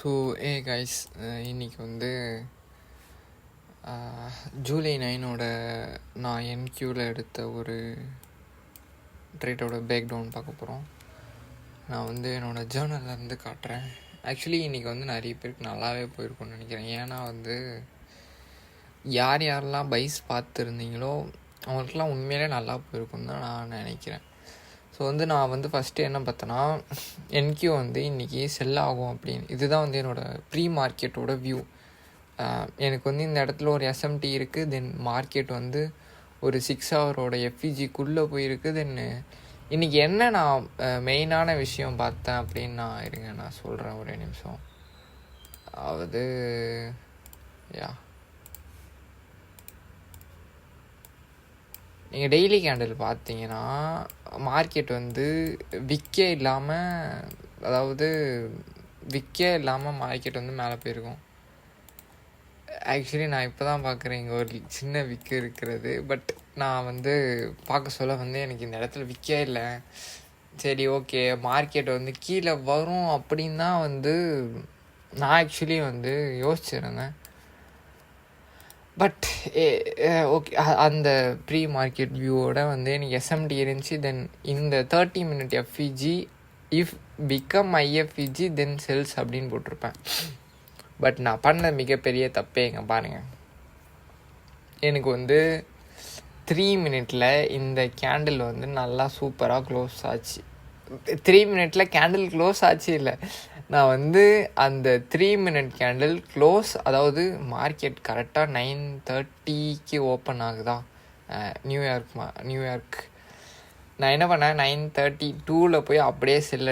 So guys, இன்றைக்கி வந்து ஜூலை 9 நான் என்கியூவில் எடுத்த ஒரு ட்ரேட்டோட பேக் டவுன் பார்க்க போகிறோம். நான் வந்து என்னோடய ஜேர்னல்லேருந்து காட்டுறேன். ஆக்சுவலி இன்றைக்கி வந்து நிறைய பேருக்கு நல்லாவே போயிருக்கும்னு நினைக்கிறேன். ஏன்னா வந்து யாரெல்லாம் பைஸ் பார்த்துருந்தீங்களோ அவங்களுக்குலாம் உண்மையிலே நல்லா போயிருக்குன்னு தான் நான் நினைக்கிறேன். ஸோ வந்து நான் வந்து ஃபஸ்ட்டு என்ன பார்த்தேன்னா, என்கியூ வந்து இன்றைக்கி செல் ஆகும் அப்படின்னு. இதுதான் வந்து என்னோடய ப்ரீ மார்க்கெட்டோட வியூ. எனக்கு வந்து இந்த இடத்துல ஒரு எஸ்எம்டி இருக்குது, தென் மார்க்கெட் வந்து ஒரு 6 ஹவரோட எஃப்இஜிக்குள்ளே போயிருக்கு. தென் இன்றைக்கி என்ன நான் மெயினான விஷயம் பார்த்தேன் அப்படின்னு நான் சொல்கிறேன் ஒரே நிமிஷம். அதாவது நீங்கள் டெய்லி கேண்டில் பார்த்தீங்கன்னா மார்க்கெட் வந்து விற்கே இல்லாமல் மார்க்கெட் வந்து மேலே போயிருக்கும். ஆக்சுவலி நான் இப்போ தான் பார்க்குறேன் இங்கே ஒரு சின்ன விற்க இருக்கிறது. பட் நான் வந்து பார்க்க சொல்ல வந்து எனக்கு இந்த இடத்துல விற்கே இல்லை. சரி, ஓகே, மார்க்கெட் வந்து கீழே வரும் அப்படின்னு தான் வந்து நான் ஆக்சுவலி வந்து யோசிச்சிருந்தேன். பட் ஓகே, அந்த ப்ரீ மார்க்கெட் வியூவோட வந்து எனக்கு எஸ்எம்டி இருந்துச்சு. தென் இந்த 30 minute FEG if become IFEG then sells அப்படின்னு போட்டிருப்பேன். பட் நான் பண்ண மிகப்பெரிய தப்பே இங்கே பாருங்கள். எனக்கு வந்து 3 minute இந்த கேண்டில் வந்து நல்லா சூப்பராக க்ளோஸ் ஆச்சு. 3 minute கேண்டில் க்ளோஸ் ஆச்சு இல்லை, நான் வந்து அந்த 3 minute கேண்டில் க்ளோஸ், அதாவது மார்க்கெட் கரெக்டாக 9:30 ஓப்பன் ஆகுதா நியூயார்க். நான் என்ன பண்ணேன், 9:32 போய் அப்படியே செல்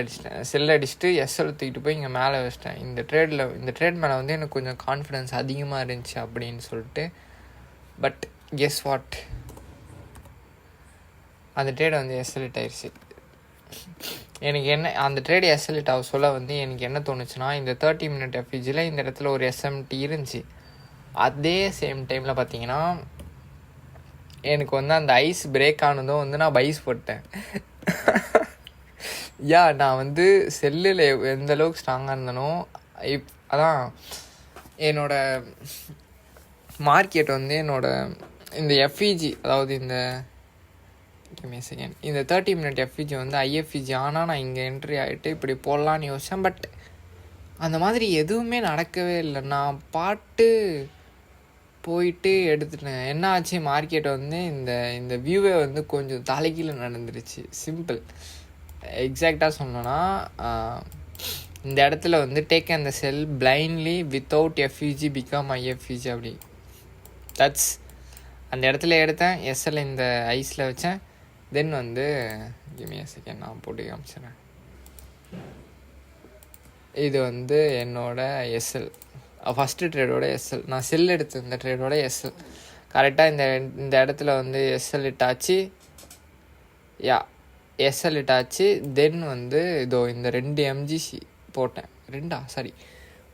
அடிச்சுட்டு எஸ்எல் தூக்கிட்டு போய் இங்கே மேலே வச்சிட்டேன். இந்த ட்ரேட் மேலே வந்து எனக்கு கொஞ்சம் கான்ஃபிடென்ஸ் அதிகமாக இருந்துச்சு அப்படின்னு சொல்லிட்டு. பட் கெஸ் வாட், அந்த ட்ரேடை வந்து எஸ்எல்இட் ஆயிடுச்சு. எனக்கு என்ன அந்த ட்ரேட் எஸ்எல்இட் ஆக சொல்ல வந்து எனக்கு என்ன தோணுச்சுன்னா, இந்த 30 minute எஃப்இஜியில் இந்த இடத்துல ஒரு எஸ்எம்டி இருந்துச்சு. அதே சேம் டைமில் பார்த்தீங்கன்னா எனக்கு வந்து அந்த ஐஸ் பிரேக் ஆனதும் வந்து நான் பைஸ் போட்டேன். நான் வந்து செல்லில் எந்த அளவுக்கு ஸ்ட்ராங்காக இருந்தனோ அதான் என்னோட மார்க்கெட் வந்து என்னோட இந்த எஃப்இஜி, அதாவது இந்த 30 minute எஃப்இஜி வந்து ஐஎஃப்இஜி ஆனால் நான் இங்கே என்ட்ரி ஆகிட்டு இப்படி போடலான்னு யோசித்தேன். பட் அந்த மாதிரி எதுவுமே நடக்கவே இல்லை. நான் போயிட்டு எடுத்துட்டேன். என்ன ஆச்சு, மார்க்கெட் வந்து இந்த வியூவே வந்து கொஞ்சம் தலைகீழ நடந்துருச்சு. சிம்பிள். எக்ஸாக்டாக சொன்னோன்னா, இந்த இடத்துல வந்து டேக் அந்த செல் பிளைண்ட்லி வித்தவுட் எஃப்இஜி பிகம் ஐஎஃப்இஜி அப்படி. தட்ஸ் அந்த இடத்துல எடுத்தேன், எஸ்எல் இந்த ஐஸில் வச்சேன். தென் வந்து கிமியா செகண்ட் நான் போட்டு காமிச்சிடறேன். இது வந்து என்னோட எஸ்எல், ஃபஸ்ட்டு ட்ரேடோட எஸ்எல். நான் செல் எடுத்து இந்த ட்ரேடோட எஸ்எல் கரெக்டாக இந்த இடத்துல வந்து எஸ்எல் இட்டாச்சு. எஸ்எல் இட்டாச்சு. தென் வந்து இதோ இந்த 2 எம்ஜிசி போட்டேன்.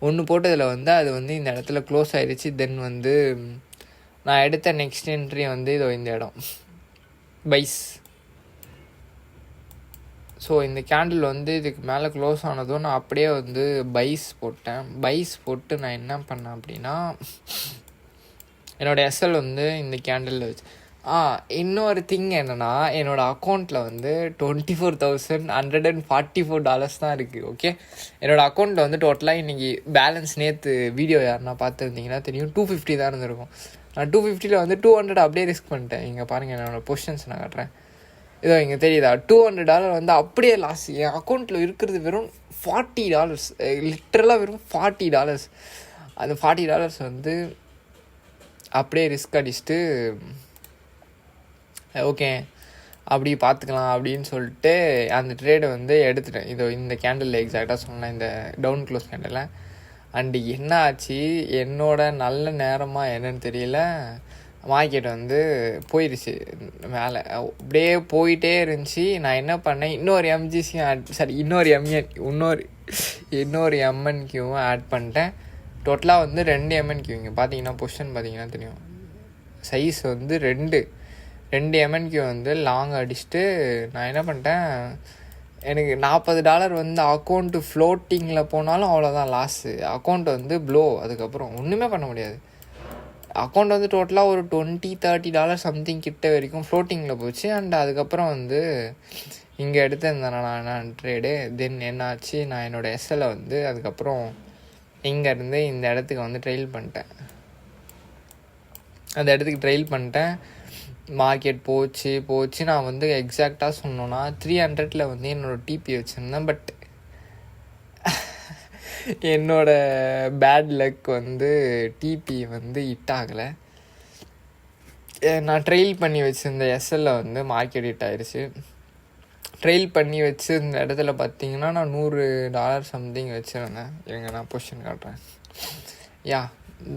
1 போட்டதில் வந்து அது வந்து இந்த இடத்துல க்ளோஸ் ஆகிடுச்சு. தென் வந்து நான் எடுத்த நெக்ஸ்ட் என்ட்ரி வந்து இதோ இந்த இடம் பைஸ். ஸோ இந்த கேண்டில் வந்து இதுக்கு மேலே க்ளோஸ் ஆனதும் நான் அப்படியே வந்து பைஸ் போட்டு நான் என்ன பண்ணேன் அப்படின்னா, என்னோடய எஸ்எல் வந்து இந்த கேண்டில் வச்சு இன்னொரு திங் என்னென்னா, என்னோடய அக்கௌண்ட்டில் வந்து $24,144 தான் இருக்குது. ஓகே, என்னோடய அக்கௌண்ட்டில் வந்து டோட்டலாக இன்றைக்கி பேலன்ஸ் நேற்று வீடியோ யாருன்னா பார்த்துருந்தீங்கன்னா தெரியும், 250 தான் இருந்திருக்கும். நான் 250 வந்து 200 அப்படியே ரிஸ்க் பண்ணிட்டேன். இங்கே பாருங்கள், என்னோடய பொசிஷன்ஸ் நான் காட்டுறேன். இதோ இங்கே தெரியுதா, $200 வந்து அப்படியே லாஸ். என் அக்கௌண்ட்டில் இருக்கிறது வெறும் $40, லிட்டரலாக வெறும் $40. அந்த $40 வந்து அப்படியே ரிஸ்க் அடிச்சுட்டு ஓகே அப்படி பார்த்துக்கலாம் அப்படின்னு சொல்லிட்டு அந்த ட்ரேடை வந்து எடுத்துட்டேன். இதோ இந்த கேண்டில் எக்ஸாக்டாக சொன்னேன், இந்த டவுன் க்ளோஸ் கேண்டில். அண்டு என்ன ஆச்சு, என்னோட நல்ல நேரமாக என்னன்னு தெரியல, மார்க்கெட் வந்து போயிடுச்சு மேலே, அப்படியே போயிட்டே இருந்துச்சு. நான் என்ன பண்ணேன், இன்னொரு எம்என்கியூவும் ஆட் பண்ணிட்டேன். டோட்டலாக வந்து 2 எம்என்கியூ. இங்கே பார்த்தீங்கன்னா பொசிஷன் பார்த்தீங்கன்னா தெரியும், சைஸ் வந்து 2 எம்என்கியூ வந்து லாங் அடிச்சுட்டு நான் என்ன பண்ணிட்டேன், எனக்கு $40 வந்து அக்கௌண்ட்டு ஃப்ளோட்டிங்கில் போனாலும் அவ்வளோதான் லாஸு. அக்கௌண்ட் வந்து ப்ளோ. அதுக்கப்புறம் ஒன்றுமே பண்ண முடியாது. அக்கௌண்ட் வந்து டோட்டலாக ஒரு $20-30 சம்திங் கிட்ட வரைக்கும் ஃப்ளோட்டிங்கில் போச்சு. அண்ட் அதுக்கப்புறம் வந்து இங்கே எடுத்திருந்தேன் நான் ட்ரேடு. தென் என்னாச்சு, நான் என்னோடய எஸ்எல்லை வந்து அதுக்கப்புறம் இங்கேருந்து இந்த இடத்துக்கு வந்து ட்ரெயில் பண்ணிட்டேன். அந்த இடத்துக்கு ட்ரெயில் பண்ணிட்டேன். மார்க்கெட் போச்சு. நான் வந்து எக்ஸாக்டாக சொன்னோன்னா 300 வந்து என்னோடய டிபி வச்சுருந்தேன். பட் என்னோடய பேட் லக் வந்து டிபி வந்து ஹிட் ஆகலை. நான் ட்ரெயில் பண்ணி வச்சுருந்த எஸ்எல்ல வந்து மார்க்கெட் ஹிட் ஆயிடுச்சு. ட்ரெயில் பண்ணி வச்சு இந்த இடத்துல பார்த்தீங்கன்னா நான் $100 சம்திங் வச்சுருந்தேன். இருங்க நான் பொசிஷன் காட்டுறேன்.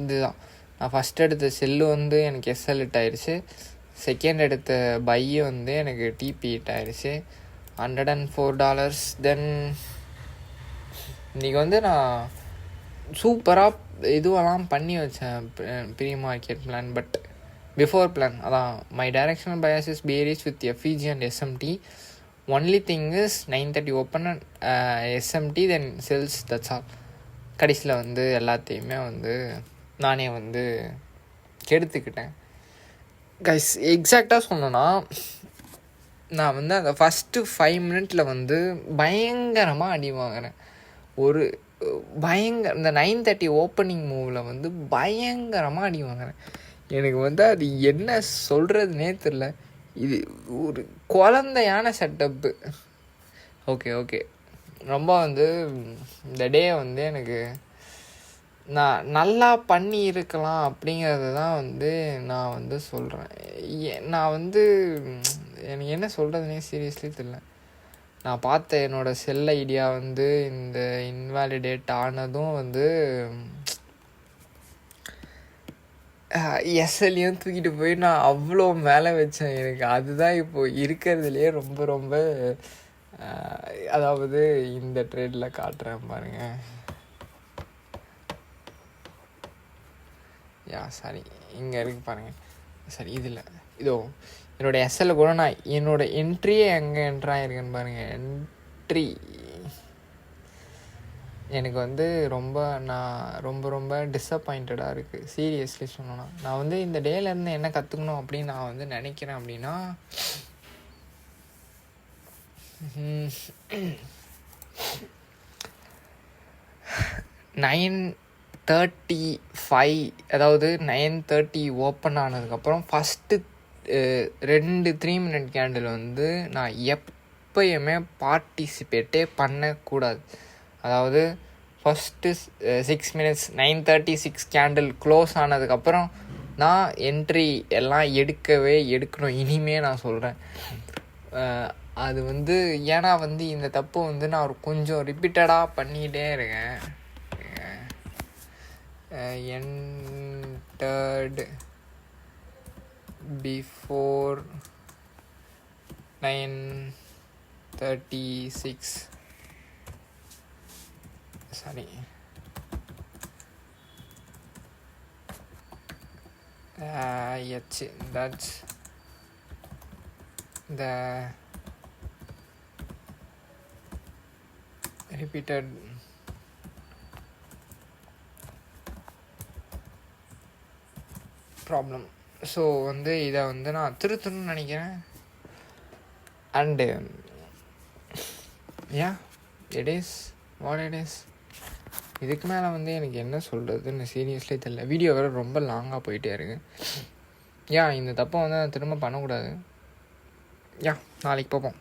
இதுதான் நான் ஃபஸ்ட் எடுத்த செல்லு வந்து எனக்கு எஸ்எல் ஹிட் ஆயிடுச்சு. செகண்ட் எடுத்த பையை வந்து எனக்கு டிபி ஹிட் ஆயிடுச்சு $104. தென் இன்றைக்கி வந்து நான் சூப்பராக இதுவெல்லாம் பண்ணி வச்சேன் pre market plan. But before plan அதான் my directional bias bearish with FEG and SMT. Only thing is 9:30 open and SMT then sells. That's all. கடைசியில் வந்து எல்லாத்தையுமே வந்து நானே வந்து கெடுத்துக்கிட்டேன். கைஸ் எக்ஸாக்டாக சொன்னேன்னா நான் வந்து அந்த ஃபஸ்ட்டு 5 மினிட்ல வந்து பயங்கரமாக அடி வாங்குறேன். இந்த 9:30 ஓப்பனிங் மூவில் வந்து பயங்கரமாக அடி வாங்குறேன். எனக்கு வந்து அது என்ன சொல்கிறதுனே தெரில. இது ஒரு குழந்தையான செட்டப்பு. ஓகே ரொம்ப வந்து இந்த டே வந்து எனக்கு நான் நல்லா பண்ணி இருக்கலாம் அப்படிங்கிறது தான் வந்து நான் வந்து சொல்கிறேன். நான் வந்து எனக்கு என்ன சொல்கிறதுனே சீரியஸ்லி தெரியல. நான் பார்த்த என்னோடய செல் ஐடியா வந்து இந்த இன்வாலிடேட் ஆனதும் வந்து எஸ்எல்லையும் தூக்கிட்டு போய் நான் அவ்வளோ மேலே வச்சேன். எனக்கு அதுதான் இப்போது இருக்கிறதுலையே ரொம்ப அதாவது இந்த ட்ரேடில் காட்டுறேன் பாருங்கள். சாரி இங்கே இருக்குது பாருங்கள். சரி இதில் இதோ என்னோடய எஸ்எல்ல கூட நான் என்னோடய என்ட்ரியே எங்கே என்ட்ராயிருக்குன்னு பாருங்கள். என்ட்ரி எனக்கு வந்து ரொம்ப டிஸப்பாயிண்டடாக இருக்குது சீரியஸ்லி சொன்னோன்னா. நான் வந்து இந்த டேலேருந்து என்ன கற்றுக்கணும் அப்படின்னு நான் வந்து நினைக்கிறேன் அப்படின்னா 9:35 அதாவது 9:30 ஓப்பன் ஆனதுக்கப்புறம் ஃபஸ்ட்டு 2 3 மினிட் கேண்டில் வந்து நான் எப்பயுமே பார்ட்டிசிபேட்டே பண்ணக்கூடாது. அதாவது ஃபஸ்ட்டு 6 மினிட்ஸ் 9:36 கேண்டில் க்ளோஸ் ஆனதுக்கப்புறம் நான் என்ட்ரி எல்லாம் எடுக்கணும். இனிமே நான் சொல்கிறேன். அது வந்து ஏன்னா வந்து இந்த தப்பு வந்து நான் கொஞ்சம் ரிப்பீட்டடாக பண்ணிக்கிட்டே இருக்கேன். entered before 9:36 sorry that's the repeated problem. So வந்து இதை வந்து நான் திருத்தணும்னு நினைக்கிறேன். And it is what it is. இதுக்கு மேலே வந்து எனக்கு என்ன சொல்கிறதுன்னு சீரியஸ்லி தெரியல. வீடியோ வேறு ரொம்ப லாங்காக போயிட்டே இருக்கு. இந்த தப்பை வந்து நான் திரும்ப பண்ணக்கூடாது. நாளைக்கு பார்ப்போம்.